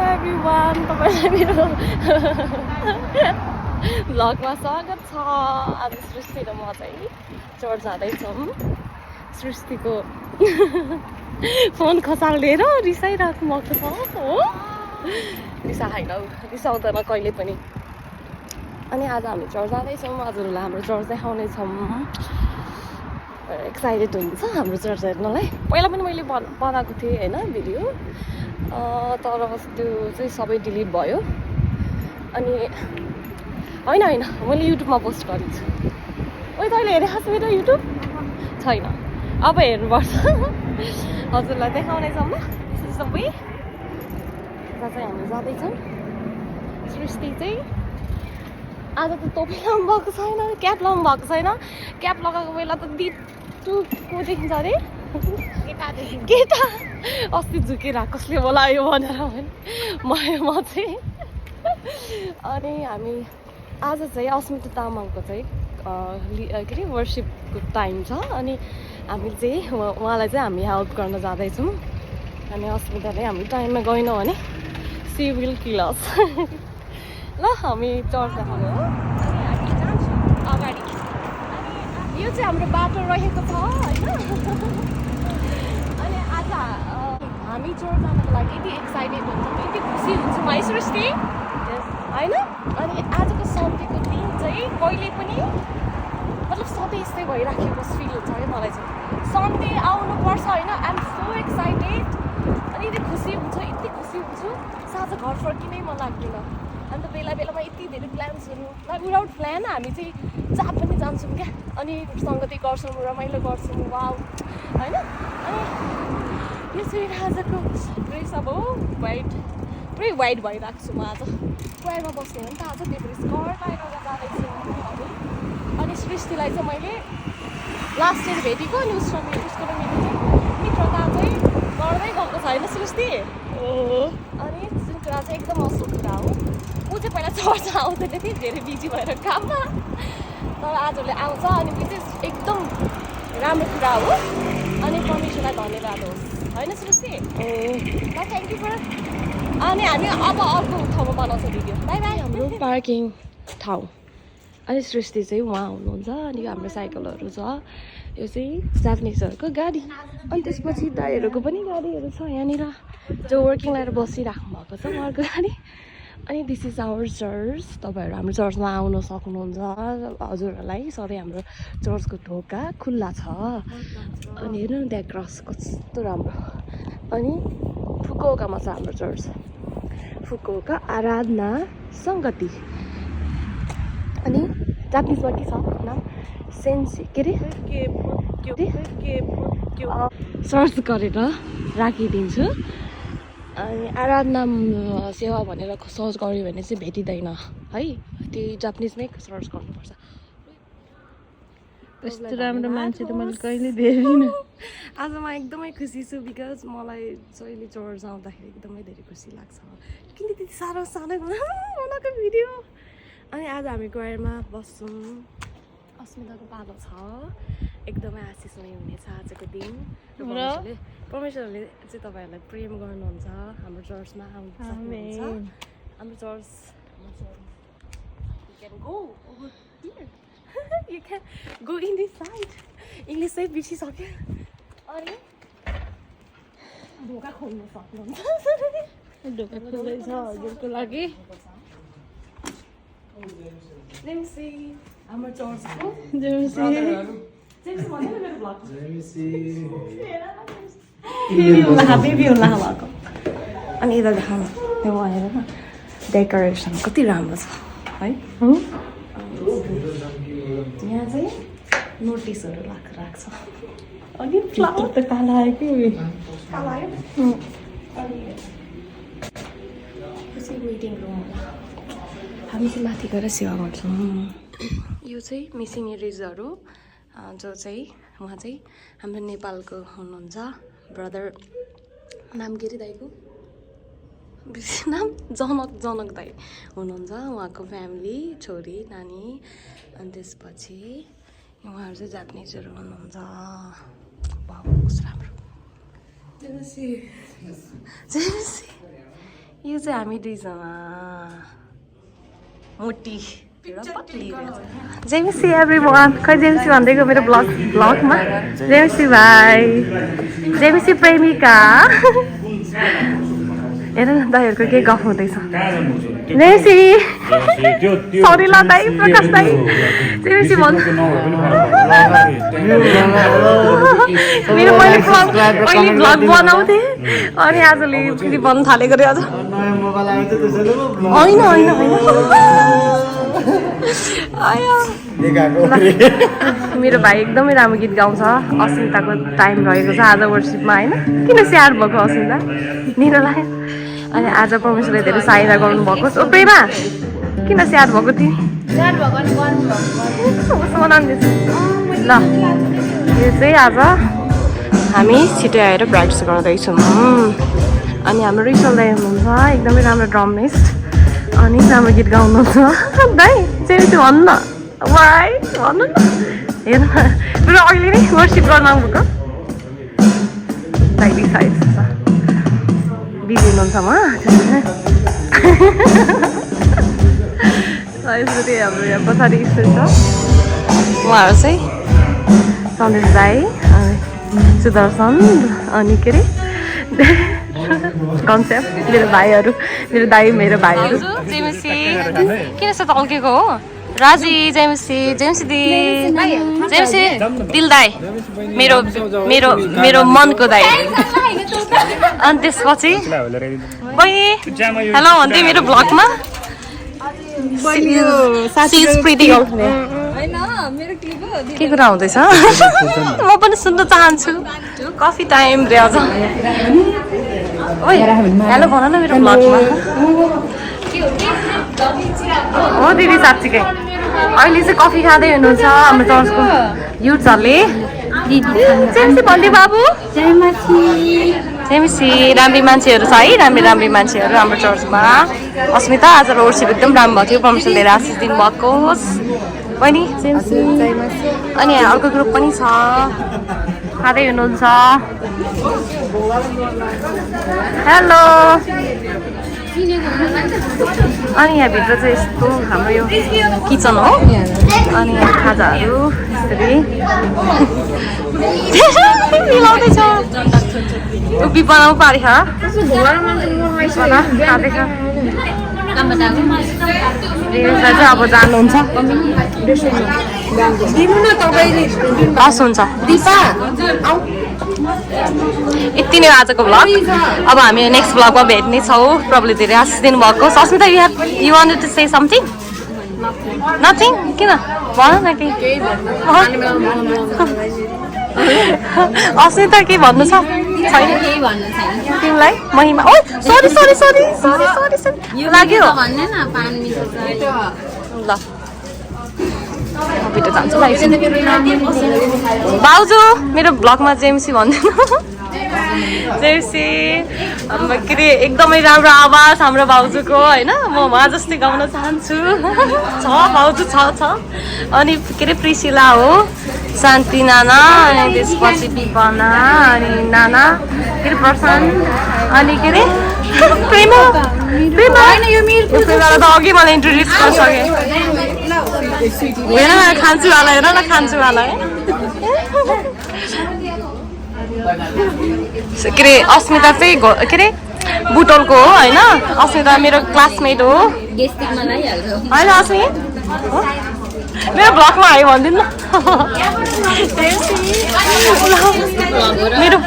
Everyone, तपाईलाई मेरो भ्लगमा स्वागत छ। आज सृष्टि र म चाहिँ चर्च जाँदैछौँ। सृष्टिको फोन खसालेर रिसाइरहेको भएको छ हो। रिसाएन, रिसाउँदैन कहिले पनि। अनि आज हामी चर्च जाँदैछौँ। हजुरहरूलाई हाम्रो चर्च देखाउनेछौँ। एक्साइटेड हुन्छ हाम्रो चर्च हेर्नलाई। पहिला पनि मैले बनाएको थिएँ होइन भिडियो, तर त्यो चाहिँ सबै डिलिट भयो। अनि होइन मैले युट्युबमा पोस्ट गरेको छु। ओइ तैँले हेरेको छस् मेरो युट्युब? छैन, अब हेर्नुपर्छ। हजुरलाई देखाउनेछौँ ल सबै। यता चाहिँ हामी जाँदैछौँ। सृष्टि चाहिँ आज त टोपी लाउनु भएको छैन, क्याप लाउनु भएको छैन। क्याप लगाएको बेला त को देखिन्छ अरे? केटा अस्ति झुकेर कसले बोलायो भनेर म चाहिँ। अनि हामी आज चाहिँ अस्मिता तामाङको चाहिँ के अरे वर्सिपको टाइम छ। अनि हामी चाहिँ उहाँलाई चाहिँ हामी हेल्प गर्न जाँदैछौँ। अनि अस्मिताले हामी टाइममा गएनौँ भने सी विल किल अस। ल हामी चर्च देखाउनु हो। अनि हामी जान्छौँ अगाडि। अनि यो चाहिँ हाम्रो बाटो रहेको छ होइन। अनि आज हामी चर्च जानको लागि यति एक्साइटेड हुन्छौँ, यति खुसी हुन्छौँ है सृष्टि होइन। अनि आजको सन्डेको दिन चाहिँ कहिले पनि मतलब सधैँ यस्तै भइराखेको फिल हुन्छ है मलाई चाहिँ। सन्डे आउनुपर्छ होइन। I am so excited. अनि यति खुसी हुन्छु साँझ घर फर्किनै मन लाग्दैन। अन्त बेला बेलामा यति धेरै प्लान्सहरू विदाउट प्लान हामी चाहिँ जहाँ पनि जान्छौँ क्या। अनि सङ्गति गर्छौँ, रमाइलो गर्छौँ, वाउ होइन। अनि यो चाहिँ आजको ड्रेस अब पुरै वाइट भइरहेको छु म आज। क्वायरमा बस्ने हो नि त आज, त्यही भएर स्कर्ट लगाएर जाँदैछु हामी। अनि सृष्टिलाई चाहिँ मैले लास्ट इयर भेटेको अनि उसको र मेरो चाहिँ मित्रता चाहिँ गर्दै गएको छ होइन सृष्टि। अनि जुन कुरा चाहिँ एकदम असल कुरा हो। ऊ चाहिँ पहिला चर्च आउँदैन थियो, धेरै बिजी भएर काममा। तर आजले आउँछ अनि यो चाहिँ एकदम राम्रो कुरा हो। अनि परमेश्वरलाई धन्यवाद होस् होइन सृष्टि। Thank you for. अनि हामी अब अर्को ठाउँमा बनाउँछौँ भिडियो। By by. हाम्रो पार्किङ ठाउँ। अनि सृष्टि चाहिँ उहाँ हुनुहुन्छ। अनि हाम्रो साइकलहरू छ। यो चाहिँ जापानिजहरूको गाडी। अनि त्यसपछि दाइहरूको पनि गाडीहरू छ यहाँनिर, जो वर्किङ लगाएर बसिराख्नु भएको छ उहाँहरूको गाडी। अनि दिस इज आवर चर्च। तपाईँहरू हाम्रो चर्चमा आउन सक्नुहुन्छ। हजुरहरूलाई सधैँ हाम्रो चर्चको ढोका खुल्ला छ। अनि हेर्नु न त्यहाँ क्रस कस्तो राम्रो। अनि फुकुओकामा छ हाम्रो चर्च, फुकुओका आराधना सङ्गति। अनि जापानिजमा के छ नाम? सेन्सी के अरे सर्च गरेर राखिदिन्छु। अनि आराधना सेवा भनेर सर्च गऱ्यो भने चाहिँ भेटिँदैन है, त्यही जापानिजमै सर्च गर्नुपर्छ। यस्तो राम्रो मान्छे त मैले कहिले देखेन। आज म एकदमै खुसी छु बिकज मलाई जहिले चर्च आउँदाखेरि एकदमै धेरै खुसी लाग्छ। किन त्यति साह्रो बनाएको भिडियो। अनि आज हामी क्वायरमा बस्छौँ। अस्मिताको पालो छ। एकदमै आशिषमय हुनेछ आजको दिन। परमेश्वरले चाहिँ तपाईँहरूलाई प्रेम गर्नुहुन्छ। हाम्रो चर्चमा आउनु सक्नुहुन्छ। हाम्रो church you can go in this side. English चाहिँ बिर्सिसक्यो। अनि ढोका खोल्नु सक्नुहुन्छ। ढोका खोल्दैछ हजुरको लागि। जेम्सी हाम्रो चर्चको बेबी होला भएको। अनि यता देखाउनु त्यो हेर न, डेकोरेसन कति राम्रो छ है। यहाँ चाहिँ नोटिसहरू राख्छ। अनि फ्लावर त काला आयो कि काला आयो। अनि चाहिँ वेटिङ रुम होला। हामी चाहिँ माथि गएर सेवा गर्छौँ। यो चाहिँ मिसनेरिजहरू जो चाहिँ उहाँ चाहिँ हाम्रो नेपालको हुनुहुन्छ। ब्रदर नाम के अरे दाइको? नाम जनक दाई हुनुहुन्छ। उहाँको फ्यामिली, छोरी, नानी। अनि त्यसपछि उहाँहरू चाहिँ जापानिजहरू हुनुहुन्छ। कस्तो राम्रो। यो चाहिँ हामी दुईजना मोटी जेमिसी एभ्रिवान खै जेमिसी भन्दैको मेरो ब्लगमा जेमिसी भाइ जेमिसी प्रेमिका हेर न दाइहरूको के गफ हुँदैछ जेमिसी सरी ल दाइ प्रकाश दाइ जेमिसी भन्नु मेरो मैले ब्लग बनाउँथेँ अनि आजले फेरि बन्नु थालेको रे अझ होइन होइन होइन मेरो भाइ एकदमै राम्रो गीत गाउँछ अस्मिताको टाइम रहेको छ आज वर्सिपमा होइन किन स्याहार भएको अस्मिता निरोलाई अनि आज परमेश्वरले धेरै सहायता गर्नुभएको छ प्रेमा किन स्याहार भएको थियो ल यो चाहिँ आज हामी छिटै आएर प्र्याक्टिस गर्दैछौँ अनि हाम्रो रिसल दाइ हुनुहुन्छ एकदमै राम्रो ड्रमिस्ट अनि राम्रो गीत गाउनुहुन्छ दाइ चाहिँ त्यो भन्नु न वाइ भन्नु न हेर मेरो अहिले नै वर्सिप गर्न आउनुभएको दाइ साइड बिजी हुनुहुन्छ म यसरी हाम्रो यहाँ पछाडि स्कुल छ उहाँहरू चाहिँ सन्देश दाई अनि सुदर्शन अनि के अरे कन्सेप्ट मेरो भाइहरू मेरो दाई मेरो भाइहरू जेमिसी किन यस्तो तल्केको हो राजी जेमिसी जेमिसी दि जेमिसी दिल दाई मेरो मेरो मेरो मनको दाई अनि त्यसपछि बहिनी हेलो भन्दै मेरो ब्लगमा के कुरा हुँदैछ म पनि सुन्न चाहन्छु कफी टाइम रे अझ हेलो भन न मेरो ब्लगमा हो दिदी साँच्चीकै अहिले चाहिँ कफी खाँदै हुनुहुन्छ हाम्रो चर्चको युथहरूले जेमिसी भन्दी बाबु जेमिसी राम्री मान्छेहरू छ है राम्री मान्छेहरू हाम्रो चर्चमा अस्मिता आज वर्सिप एकदम राम्रो भएको थियो परमेश्वरले धेरै आशिष दिनुभएको होस् बहिनी जेमिसी अनि अर्को ग्रुप पनि छ खाँदै हुनुहुन्छ हेलो अनि यहाँभित्र चाहिँ यस्तो हाम्रो यो किचन हो अनि यहाँ खाजाहरू यसरी मिलाउँदैछ उभि बनाउनु पारि खाँदैछ चाहिँ अब जानुहुन्छ हस् हुन्छ यति नै आजको भ्लग अब हामी नेक्स्ट भ्लगमा भेट्ने छौँ प्रभुले धेरै आशिष दिनुभएको Asmita you wanted to say something nothing किन भन न केही अस्मिता के भन्नु छ छैन तिमीलाई महिमा oh sorry sorry sorry sorry sorry लाग्यो ल भिडियो जान्छ भाउजू मेरो ब्लगमा जेमिसी भन्दैन जेमिसी के अरे एकदमै राम्रो आवाज हाम्रो भाउजूको होइन म उहाँ जस्तै गाउन चाहन्छु छ भाउजू छ अनि के अरे प्रिसिला हो शान्ति नाना अनि त्यसपछि विपना अनि नाना के अरे प्रशान्त अनि के अरे प्रेमा त अघि मलाई इन्ट्रोड्युस गरिसकेँ हेर न खान्चुवाला हेर न खान्चुवाला है के अरे अस्मिता चाहिँ के अरे बुटोलको हो होइन अस्मिता मेरो क्लासमेट हो होइन अस्मि मेरो ब्लगमा आयो भनिदिनु मेरो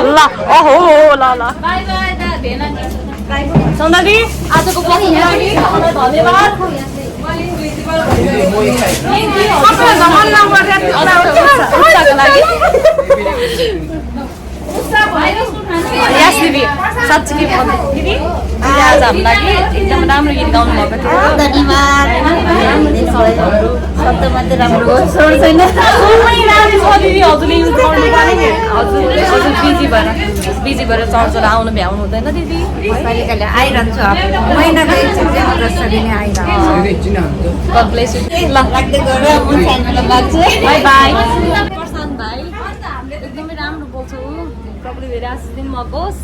ल ओहो ल ल सौन्दरी आजको ब्लग धन्यवाद यस दिदी साँच्चै दिदी आज हाम्रो लागि एकदम राम्रो गीत गाउनु भएको थियो धन्यवाद हजुरले युज गर्नु पर्ने हजुर बिजी भएर चर्चबाट आउनु भ्याउनु हुँदैन दिदी आइरहन्छु बाई बाई प्रशान्त भाइ एकदमै राम्रो बोल्छौ प्रभुले धेरै आशिष दिनु भएको होस्।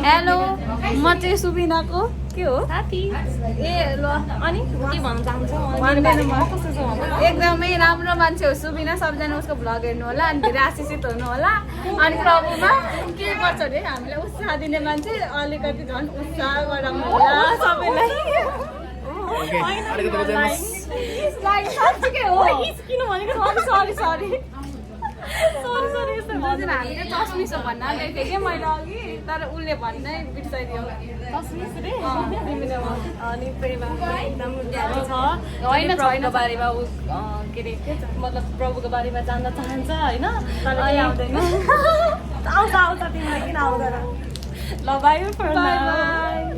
हेलो, म चाहिँ सुबिनाको के हो साथी ए ल अनि के भन्न चाहन्छौ? भन्दैन म। कस्तो छ भन? एकदमै राम्रो मान्छे हो सुबिना, सबजना उसको भ्लग हेर्नु होला अनि धेरै आशिषित हुनु होला। अनि प्रभुमा के गर्छ अरे हामीलाई उत्साह दिने मान्छे, अलिकति झन् उत्साह गराउनु होला सबैलाई। लागि साँच्चीकै हो। किन भनेको? सरी सरी जुन हामीले चस्मिस हो भन्न आँटेको थिएँ कि मैले अघि, तर उसले भन्नै बिर्साइदियो। तस्मिस रे अनि प्रेमा एकदम ज्ञानी छ। होइन, प्रभुको बारेमा उ के अरे मतलब प्रभुको बारेमा जान्न चाहन्छ होइन, तर अनि आउँदैन। आउँछ तिमीलाई किन आउँदैन? ल बाई बाई बाई।